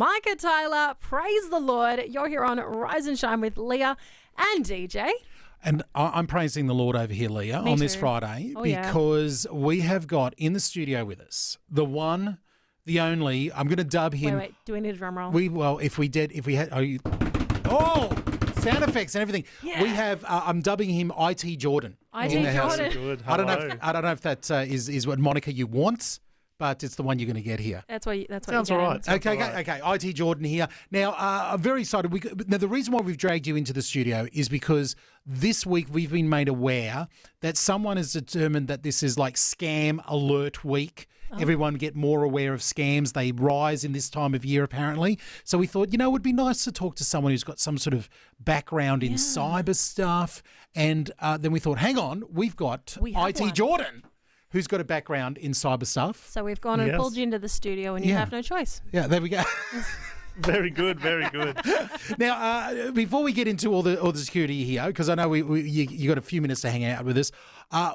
Micah Tyler. Praise the Lord. You're here on Rise and Shine with Leah and DJ. And I'm praising the Lord over here, Leah, Me on this too. Friday Yeah. because we have got in the studio with us the one, the only. I'm going to dub him. Wait. Do we need a drum roll? If we had, sound effects and everything. Yeah. We have. I'm dubbing him IT Jordan. IT in the house. Jordan. Good. I don't know. Hello. I don't know if that is what moniker you want, but it's the one you're going to get here. That's what Sounds you all get. right. Sounds Okay, all right. okay. IT Jordan here. Now, I'm very excited. Now, the reason why we've dragged you into the studio is because this week we've been made aware that someone has determined that this is like scam alert week. Everyone get more aware of scams. They rise in this time of year, apparently. So we thought, it would be nice to talk to someone who's got some sort of background in cyber stuff. And then we thought, hang on, we have IT one. Jordan, who's got a background in cyber stuff. So we've gone and Yes. pulled you into the studio and you Yeah. have no choice. Yeah, there we go. Very good. Very good. Now, before we get into all the security here, because I know you got a few minutes to hang out with us,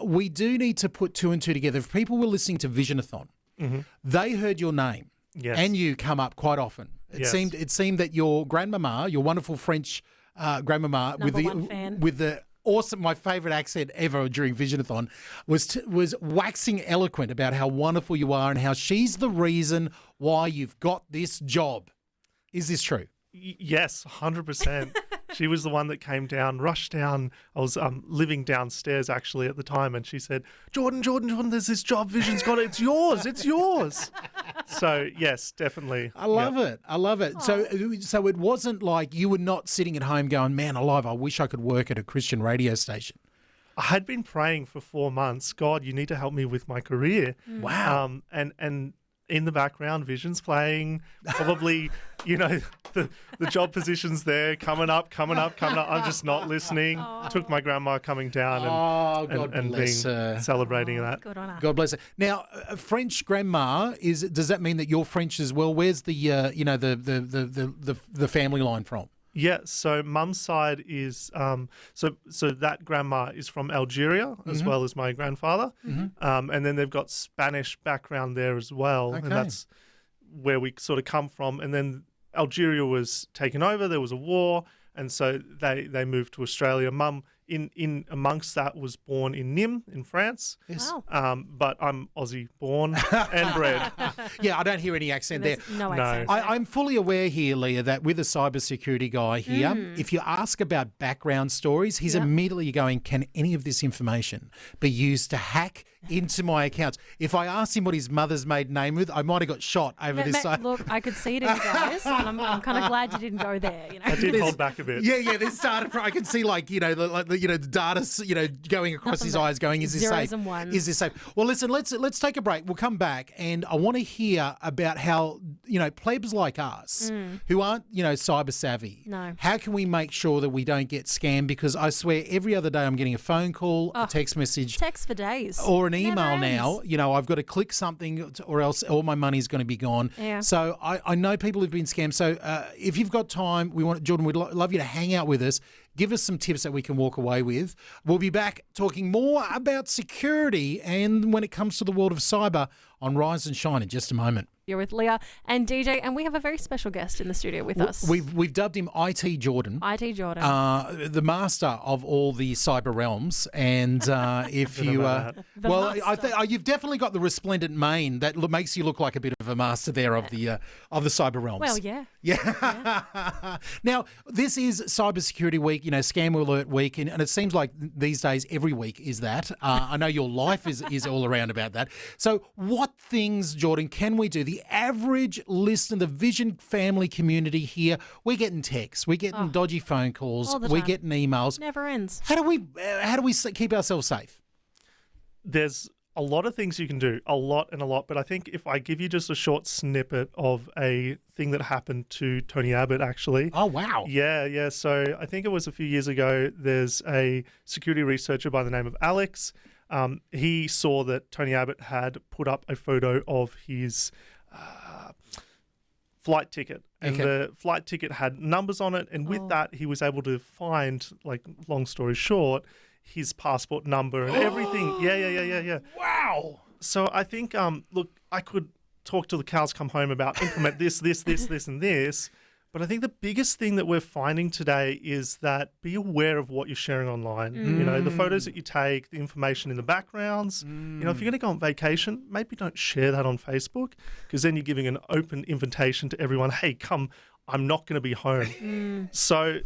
we do need to put two and two together. If people were listening to Visionathon, they heard your name, Yes. and you come up quite often. It seemed that your grandmama, your wonderful French grandmama, Number one fan. with the awesome, my favourite accent ever during Visionathon, was waxing eloquent about how wonderful you are and how she's the reason why you've got this job. Is this true? Yes, 100%. She was the one that came down, rushed down. I was living downstairs actually at the time, and she said, Jordan, there's this job. Vision's got it. It's yours. It's yours. So, yes, definitely. I love it. I love it. So it wasn't like you were not sitting at home going, man alive, I wish I could work at a Christian radio station. I had been praying for 4 months. God, you need to help me with my career. Wow. And in the background, Vision's playing, probably, the job position's there, coming up. I'm just not listening. Took my grandma coming down God and bless her. celebrating that. Good on her. God bless her. Now, French grandma does that mean that you're French as well? Where's the the family line from? Yeah, so mum's side is so that grandma is from Algeria as well as my grandfather, and then they've got Spanish background there as well, Okay. and that's where we sort of come from. And then Algeria was taken over; there was a war, and so they moved to Australia. Mum in amongst that was born in Nîmes in France. Yes. Wow. But I'm Aussie born and bred. Yeah, I don't hear any accent there. There's no No. accent. I'm fully aware here, Leah, that with a cybersecurity guy here, if you ask about background stories, he's immediately going, can any of this information be used to hack into my accounts? If I asked him what his mother's maiden name with, I might have got shot over this side. Look, I could see it in his eyes, and I'm kind of glad you didn't go there. I did hold back a bit. Yeah, this started. I can see the data, going across his eyes, going, "Is this zeros safe? and ones. Is this safe?" Well, listen, let's take a break. We'll come back, and I want to hear about how plebs like us who aren't cyber savvy. No. How can we make sure that we don't get scammed? Because I swear, every other day I'm getting a phone call, a text message, Text for days. or an Never email ends. now. I've got to click something or else all my money's going to be gone. Yeah. So I know people have been scammed. So if you've got time, Jordan, we'd love you to hang out with us. Give us some tips that we can walk away with. We'll be back talking more about security and when it comes to the world of cyber on Rise and Shine in just a moment. You're with Leah and DJ, and we have a very special guest in the studio with us. We've dubbed him IT Jordan. IT Jordan. The master of all the cyber realms, and if you, The I master. think you've definitely got the resplendent mane that makes you look like a bit of a master there of the cyber realms. well, yeah. Yeah. Now, this is Cybersecurity Week, Scam Alert Week, and it seems like these days every week is that. I know your life is all around about that. So what things, Jordan, can we do? The average listener, the Vision family community here, we're getting texts, we're getting dodgy phone calls, All the we're time. getting emails. Never ends. How do we keep ourselves safe? There's a lot of things you can do, a lot, but I think if I give you just a short snippet of a thing that happened to Tony Abbott, actually. Oh, wow. Yeah. So I think it was a few years ago, there's a security researcher by the name of Alex. He saw that Tony Abbott had put up a photo of his flight ticket, and the flight ticket had numbers on it, and with that, he was able to find, long story short, his passport number and everything. Yeah. Wow. So I think, look, I could talk till the cows come home about implement this, and this. But I think the biggest thing that we're finding today is that be aware of what you're sharing online. You know, the photos that you take, the information in the backgrounds. You know, if you're going to go on vacation, maybe don't share that on Facebook, because then you're giving an open invitation to everyone, hey, come, I'm not going to be home. So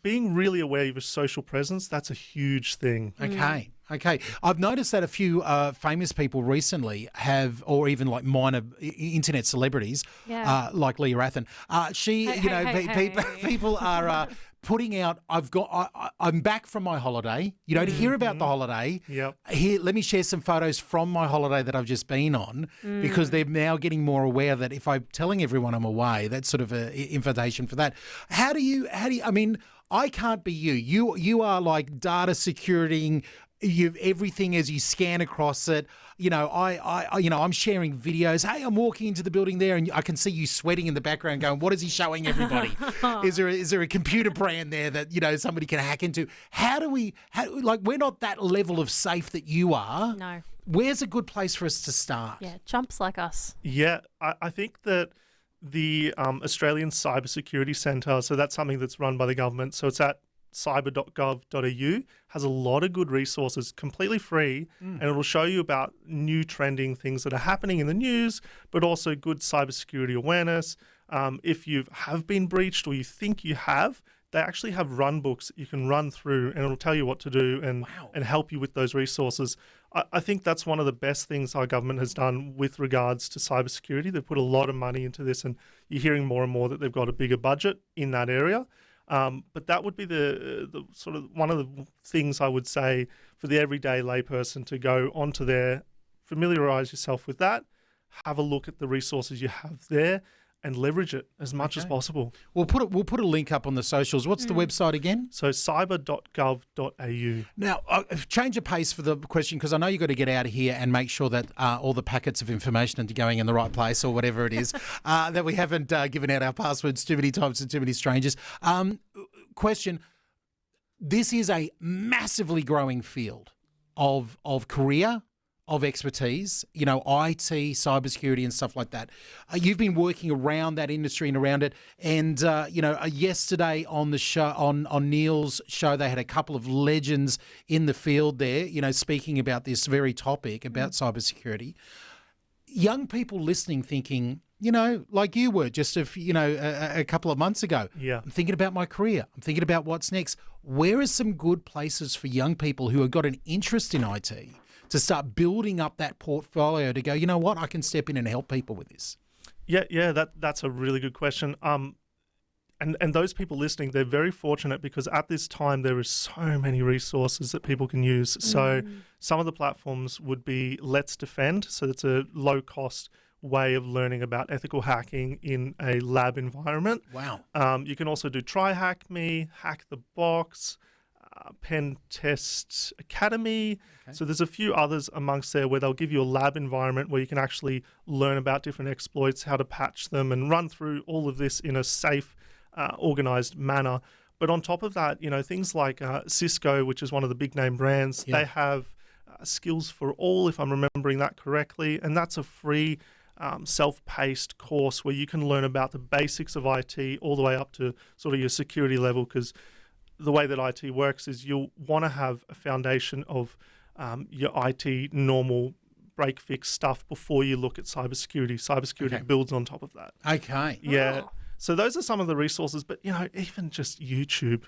being really aware of your social presence, that's a huge thing. Okay. I've noticed that a few famous people recently have, or even like minor internet celebrities, like Leah Rathen. People are putting out. I'm back from my holiday. You know, to hear about the holiday. Yep. Here, let me share some photos from my holiday that I've just been on, because they're now getting more aware that if I'm telling everyone I'm away, that's sort of an invitation for that. How do you? I mean, I can't be you. You are like data security. You've everything as you scan across it. You know, I'm sharing videos. Hey, I'm walking into the building there, and I can see you sweating in the background, going, "What is he showing everybody? Is there a computer brand there that somebody can hack into?" We're not that level of safe that you are. No. Where's a good place for us to start? Yeah, chumps like us. Yeah, I think that the Australian Cybersecurity Centre, so that's something that's run by the government. So it's at cyber.gov.au, has a lot of good resources, completely free, and it'll show you about new trending things that are happening in the news, but also good cybersecurity awareness. If you have been breached or you think you have, they actually have run books that you can run through, and it'll tell you what to do and help you with those resources. I think that's one of the best things our government has done with regards to cybersecurity. They've put a lot of money into this, and you're hearing more and more that they've got a bigger budget in that area. But that would be the sort of one of the things I would say for the everyday layperson to go onto there, familiarise yourself with that, have a look at the resources you have there, and leverage it as much as possible. We'll put a link up on the socials. What's the website again? So cyber.gov.au. Now, change of pace for the question, because I know you've got to get out of here and make sure that all the packets of information are going in the right place, or whatever it is, that we haven't given out our passwords too many times to too many strangers. Question, this is a massively growing field of career, of expertise, IT, cybersecurity and stuff like that. You've been working around that industry and around it. And, yesterday on the show, on Neil's show, they had a couple of legends in the field there, speaking about this very topic about cybersecurity. Young people listening thinking, like you were just a couple of months ago. Yeah. I'm thinking about my career. I'm thinking about what's next. Where are some good places for young people who have got an interest in IT to start building up that portfolio to go, you know what, I can step in and help people with this? Yeah, that's a really good question. And those people listening, they're very fortunate, because at this time there is so many resources that people can use. So some of the platforms would be Let's Defend. So it's a low-cost way of learning about ethical hacking in a lab environment. Wow. You can also do Try Hack Me, Hack the Box, Pen Test Academy. Okay. So there's a few others amongst there where they'll give you a lab environment where you can actually learn about different exploits, how to patch them, and run through all of this in a safe, organized manner. But on top of that, things like Cisco, which is one of the big name brands, they have Skills for All, if I'm remembering that correctly, and that's a free self-paced course where you can learn about the basics of IT all the way up to sort of your security level, because the way that IT works is you'll want to have a foundation of your IT normal break-fix stuff before you look at cybersecurity. Cybersecurity builds on top of that. Okay. Yeah. Oh. So those are some of the resources, but, even just YouTube,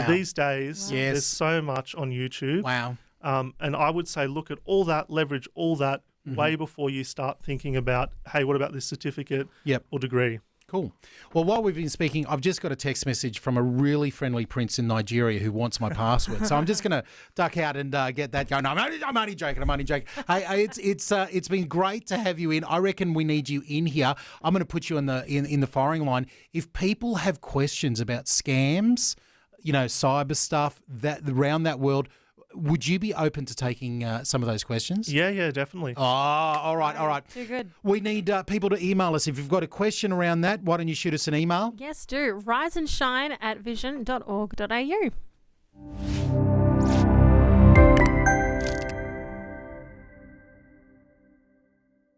these days, there's so much on YouTube. Wow. And I would say look at all that, leverage all that way before you start thinking about, hey, what about this certificate or degree? Cool. Well, while we've been speaking, I've just got a text message from a really friendly prince in Nigeria who wants my password. So I'm just going to duck out and get that going. No, I'm only joking. Hey, it's been great to have you in. I reckon we need you in here. I'm going to put you in the firing line. If people have questions about scams, cyber stuff around that world, would you be open to taking some of those questions? Yeah, definitely. Oh, all right. Too good. We need people to email us. If you've got a question around that, why don't you shoot us an email? Yes, do. riseandshine@vision.org.au.